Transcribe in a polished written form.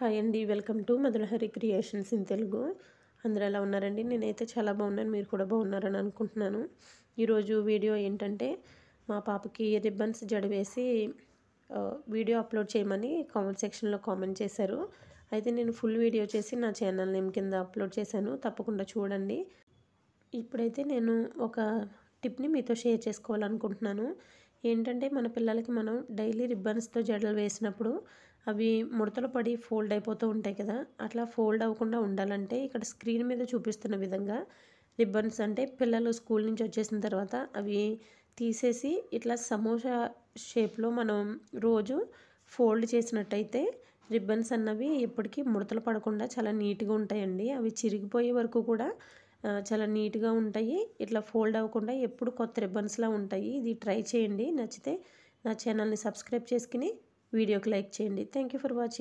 Hi అండి. Welcome to Madhulahari creations in Telugu. అందరూ ఎలా ఉన్నారండి? నేనైతే చాలా బాగున్నాను. మీరు కూడా బాగున్నారని అనుకుంటున్నాను. ఈరోజు వీడియో ఏంటంటే మా పాపకి రిబ్బన్స్ జడవేసి వీడియో అప్లోడ్ చేయమని కామెంట్ సెక్షన్లో కామెంట్ చేశారు. అయితే నేను ఫుల్ వీడియో చేసి నా ఛానల్ నేమ్ కింద అప్లోడ్ చేశాను. తప్పకుండా చూడండి. ఇప్పుడైతే నేను ఒక టిప్ని మీతో షేర్ చేసుకోవాలనుకుంటున్నాను. ఏంటంటే మన పిల్లలకి మనం డైలీ రిబ్బన్స్తో జడలు వేసినప్పుడు అవి ముడతలు పడి ఫోల్డ్ అయిపోతూ ఉంటాయి కదా. అట్లా ఫోల్డ్ అవ్వకుండా ఉండాలంటే ఇక్కడ స్క్రీన్ మీద చూపిస్తున్న విధంగా రిబ్బన్స్ అంటే పిల్లలు స్కూల్ నుంచి వచ్చేసిన తర్వాత అవి తీసేసి ఇట్లా సమోసా షేప్లో మనం రోజు ఫోల్డ్ చేసినట్టయితే రిబ్బన్స్ అన్నవి ఎప్పటికీ ముడతలు పడకుండా చాలా నీట్గా ఉంటాయండి. అవి చిరిగిపోయే వరకు కూడా చాలా నీట్గా ఉంటాయి. ఇట్లా ఫోల్డ్ అవ్వకుండా ఎప్పుడు కొత్త రిబ్బన్స్లా ఉంటాయి. ఇది ట్రై చేయండి. నచ్చితే నా ఛానల్ని సబ్స్క్రైబ్ చేసుకుని వీడియోకి లైక్ చేయండి. Thank you for watching.